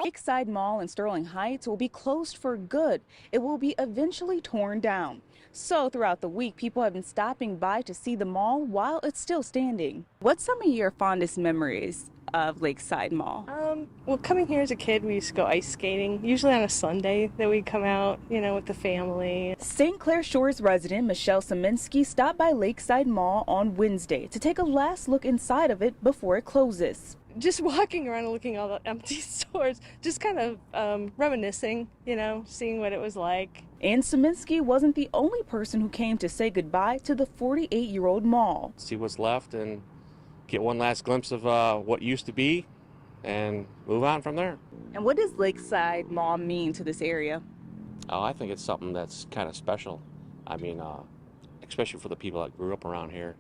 Lakeside Mall in Sterling Heights will be closed for good. It will be eventually torn down. So throughout the week, people have been stopping by to see the mall while it's still standing. What's some of your fondest memories of Lakeside Mall? Well, coming here as a kid, we used to go ice skating, usually on a Sunday that we'd come out, with the family. St. Clair Shores resident Michelle Saminsky stopped by Lakeside Mall on Wednesday to take a last look inside of it before it closes. Just walking around and looking at all the empty stores, just kind of reminiscing, seeing what it was like. And Saminsky wasn't the only person who came to say goodbye to the 48-year-old mall. See what's left and get one last glimpse of what used to be and move on from there. And what does Lakeside Mall mean to this area? Oh, I think it's something that's kind of special. I mean, especially for the people that grew up around here.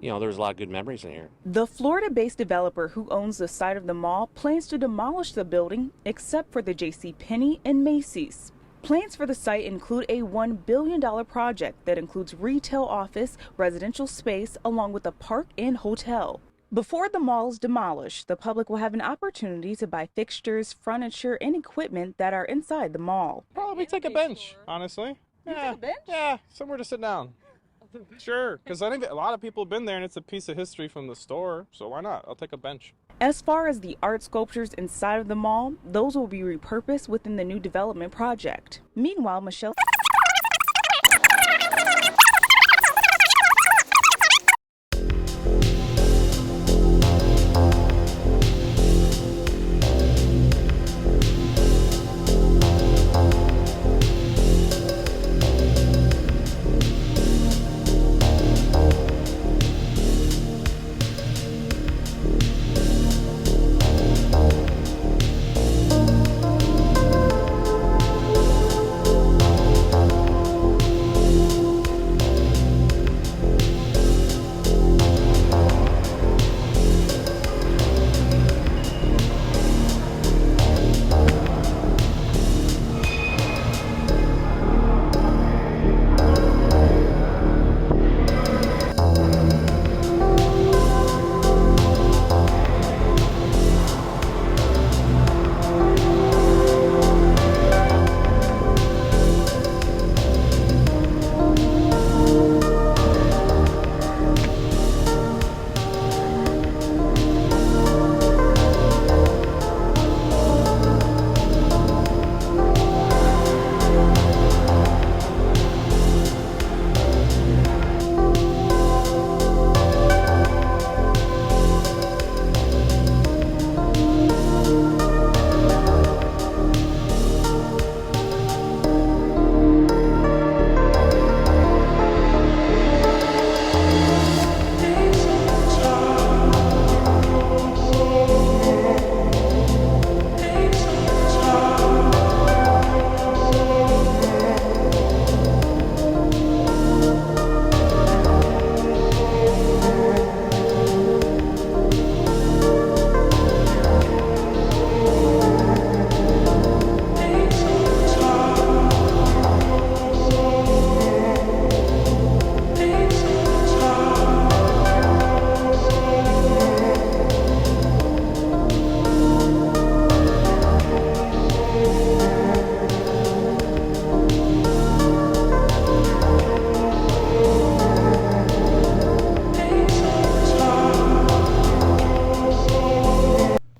There's a lot of good memories in here. The Florida-based developer who owns the site of the mall plans to demolish the building except for the JCPenney and Macy's. Plans for the site include a $1 billion project that includes retail, office, residential space, along with a park and hotel. Before the mall is demolished, the public will have an opportunity to buy fixtures, furniture, and equipment that are inside the mall. Probably take a bench, honestly. Yeah. Take a bench? Yeah, somewhere to sit down. Sure, because I think a lot of people have been there and it's a piece of history from the store, so why not? I'll take a bench. As far as the art sculptures inside of the mall, those will be repurposed within the new development project. Meanwhile, Michelle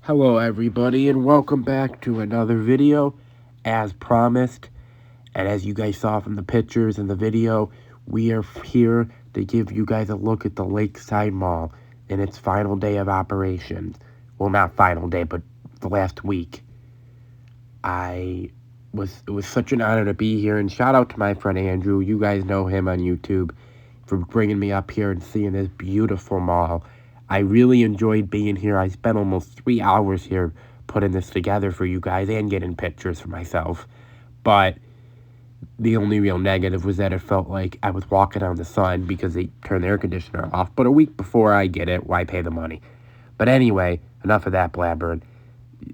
Hello everybody and welcome back to another video. As promised, and as you guys saw from the pictures and the video, we are here to give you guys a look at the Lakeside Mall in its final day of operations. Well, not final day, but the last week. It was such an honor to be here, and shout out to my friend Andrew. You guys know him on YouTube for bringing me up here and seeing this beautiful mall. I really enjoyed being here. I spent almost 3 hours here putting this together for you guys and getting pictures for myself. But the only real negative was that it felt like I was walking on the sun because they turned the air conditioner off. But a week before I get it, why pay the money? But anyway, enough of that blabbering.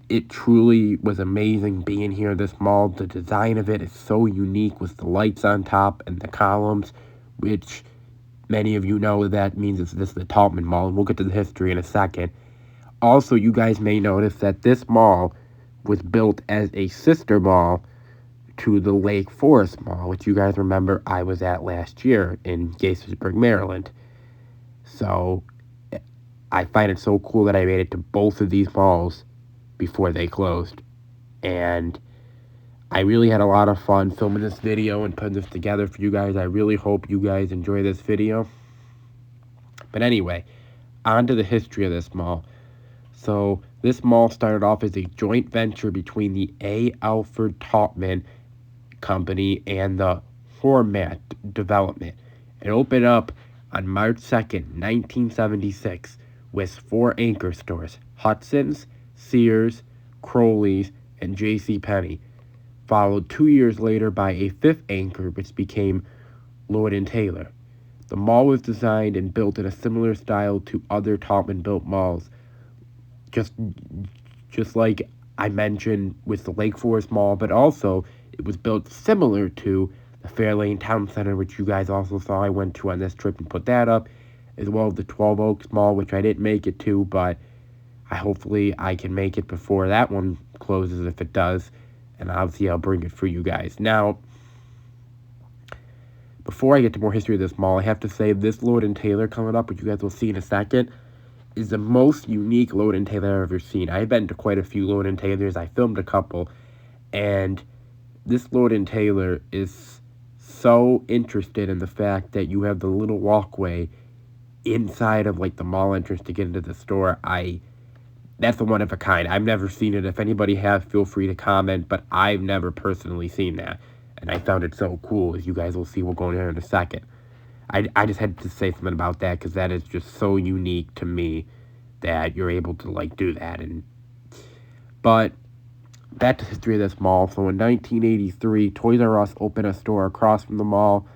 It truly was amazing being here. This mall, the design of it is so unique with the lights on top and the columns, which many of you know that means this is the Taubman Mall, and we'll get to the history in a second. Also, you guys may notice that this mall was built as a sister mall to the Lake Forest Mall, which you guys remember I was at last year in Gaithersburg, Maryland. So I find it so cool that I made it to both of these malls before they closed. And I really had a lot of fun filming this video and putting this together for you guys. I really hope you guys enjoy this video. But anyway, on to the history of this mall. So this mall started off as a joint venture between the A. Alfred Taubman Company and the Format Development. It opened up on March 2nd, 1976, with 4 anchor stores: Hudson's, Sears, Crowley's, and J.C. Penney, followed 2 years later by a 5th anchor, which became Lord & Taylor. The mall was designed and built in a similar style to other Taubman-built malls, just like I mentioned with the Lake Forest Mall, but also it was built similar to the Fairlane Town Center, which you guys also saw I went to on this trip and put that up, as well as the 12 Oaks Mall, which I didn't make it to, but hopefully I can make it before that one closes if it does, and obviously I'll bring it for you guys. Now, before I get to more history of this mall, I have to say this Lord & Taylor coming up, which you guys will see in a second, is the most unique Lord & Taylor I've ever seen. I've been to quite a few Lord & Taylors. I filmed a couple, and this Lord & Taylor is so interested in the fact that you have the little walkway inside of like the mall entrance to get into the store. That's a one of a kind. I've never seen it. If anybody has, feel free to comment, but I've never personally seen that, and I found it so cool, as you guys will see. We'll go in here in a second. I just had to say something about that because that is just so unique to me that you're able to like do that. But back to the history of this mall. So in 1983, Toys R Us opened a store across from the mall,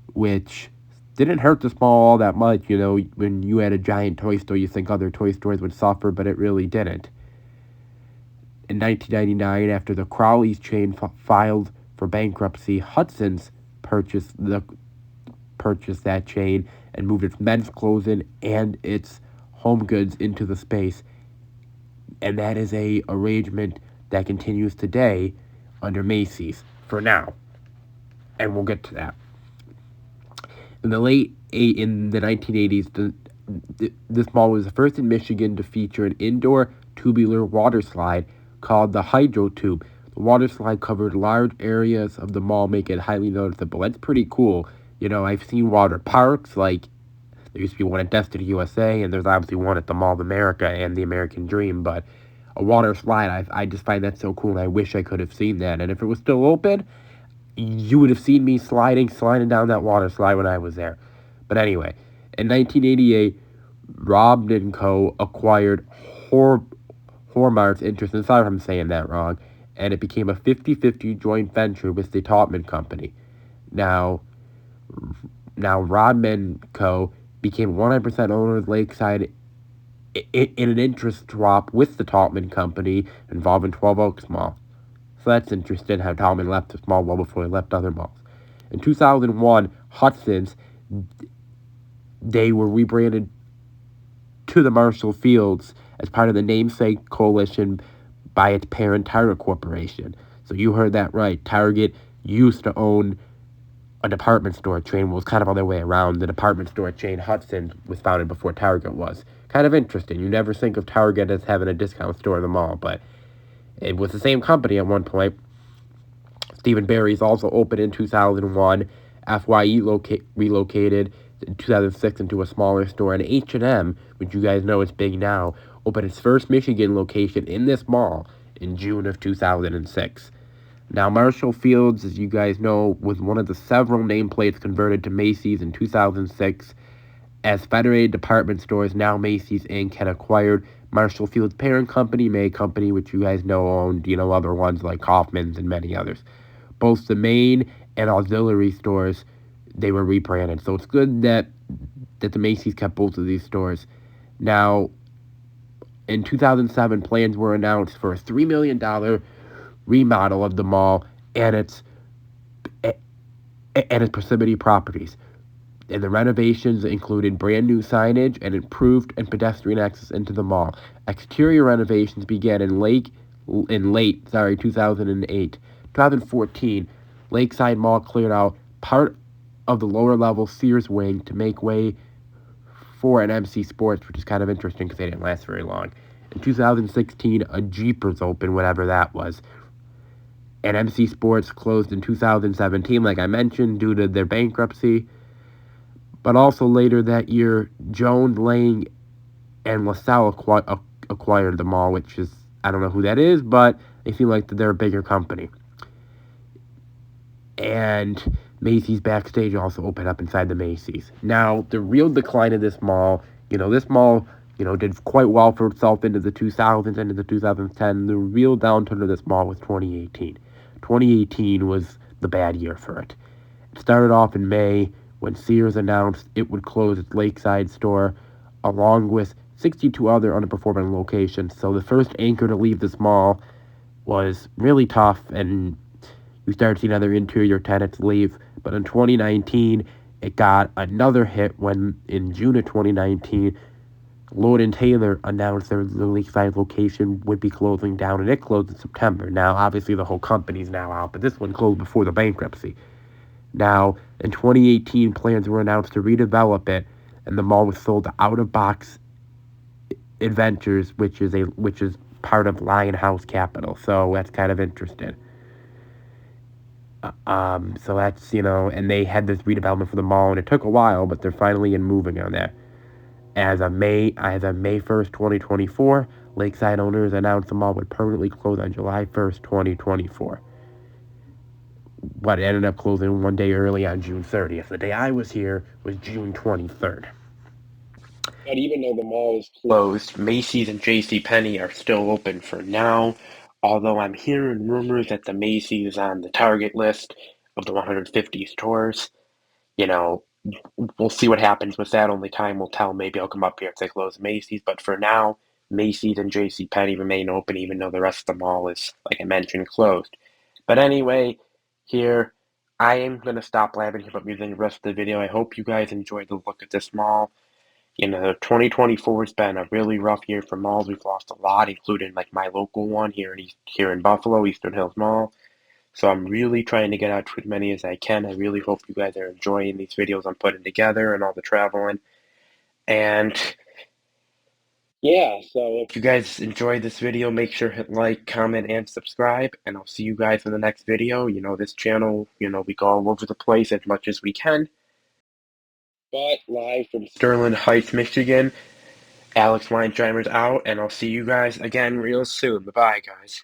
which didn't hurt this mall all that much. You know, when you had a giant toy store, you think other toy stores would suffer, but it really didn't. In 1999, after the Crowley's chain filed for bankruptcy, Hudson's purchased that chain and moved its men's clothing and its home goods into the space. And that is a arrangement that continues today under Macy's for now. And we'll get to that. In the 1980s, this mall was the first in Michigan to feature an indoor tubular water slide called the Hydro Tube. The water slide covered large areas of the mall, making it highly noticeable. That's pretty cool. You know, I've seen water parks, like there used to be one at Destiny USA, and there's obviously one at the Mall of America and the American Dream, but a water slide, I just find that so cool, and I wish I could have seen that. And if it was still open, you would have seen me sliding down that water slide when I was there. But anyway, in 1988, Robb & Co. acquired Hormart's interest, and sorry if I'm saying that wrong, and it became a 50-50 joint venture with the Taubman Company. Now Robb & Co. became 100% owner of Lakeside in an interest swap with the Taubman Company involving 12 Oaks Mall. So that's interesting how Taubman left this mall well before he left other malls. In 2001, Hudson's, they were rebranded to the Marshall Fields as part of the namesake coalition by its parent Target Corporation. So you heard that right. Target used to own a department store chain. Was kind of on their way around. The department store chain Hudson was founded before Target was. Kind of interesting. You never think of Target as having a discount store in the mall, but it was the same company at one point. Stephen Barry's also opened in 2001. FYE relocated in 2006 into a smaller store, and H&M, which you guys know is big now, opened its first Michigan location in this mall in June of 2006. Now, Marshall Fields, as you guys know, was one of the several nameplates converted to Macy's in 2006, as Federated Department Stores, now Macy's Inc., had acquired Marshall Fields' parent company, May Company, which you guys know owned, other ones like Kaufman's and many others. Both the main and auxiliary stores, they were rebranded. So it's good that the Macy's kept both of these stores. Now, in 2007, plans were announced for a $3 million remodel of the mall and its proximity properties. And the renovations included brand new signage and improved and pedestrian access into the mall. Exterior renovations began in late in late 2008. 2014, Lakeside Mall cleared out part of the lower level Sears wing to make way for an MC Sports, which is kind of interesting because they didn't last very long. In 2016, a Jeepers opened, whatever that was. And MC Sports closed in 2017, like I mentioned, due to their bankruptcy. But also later that year, Jones, Lang, and LaSalle acquired the mall, which is, I don't know who that is, but they seem like they're a bigger company. And Macy's Backstage also opened up inside the Macy's. Now, the real decline of this mall, this mall, did quite well for itself into the 2000s, into the 2010s. The real downturn of this mall was 2018. 2018 was the bad year for it. It started off in May when Sears announced it would close its Lakeside store, along with 62 other underperforming locations. So the first anchor to leave this mall was really tough, and you started seeing other interior tenants leave. But in 2019, it got another hit when, in June of 2019, Lord & Taylor announced their Lakeside location would be closing down, and it closed in September. Now, obviously, the whole company's now out, but this one closed before the bankruptcy. Now, in 2018, plans were announced to redevelop it, and the mall was sold to Out of Box Adventures, which is part of Lionhouse Capital. So that's kind of interesting. So that's, and they had this redevelopment for the mall, and it took a while, but they're finally moving on that. As of May 1st, 2024, Lakeside owners announced the mall would permanently close on July 1st, 2024. But it ended up closing one day early on June 30th. The day I was here was June 23rd. But even though the mall is closed, Macy's and JCPenney are still open for now. Although I'm hearing rumors that the Macy's is on the target list of the 150 stores. We'll see what happens with that. Only time will tell. Maybe I'll come up here if they close Macy's. But for now, Macy's and JCPenney remain open, even though the rest of the mall is, like I mentioned, closed. But anyway, here, I am going to stop blabbing here about music the rest of the video. I hope you guys enjoyed the look at this mall. 2024 has been a really rough year for malls. We've lost a lot, including like my local one here in Buffalo, Eastern Hills Mall. So I'm really trying to get out to as many as I can. I really hope you guys are enjoying these videos I'm putting together and all the traveling. And yeah, so if you guys enjoyed this video, make sure to hit like, comment, and subscribe. And I'll see you guys in the next video. This channel, we go all over the place as much as we can. But live from Sterling Heights, Michigan, Alex Weinsheimer's out, and I'll see you guys again real soon. Bye-bye, guys.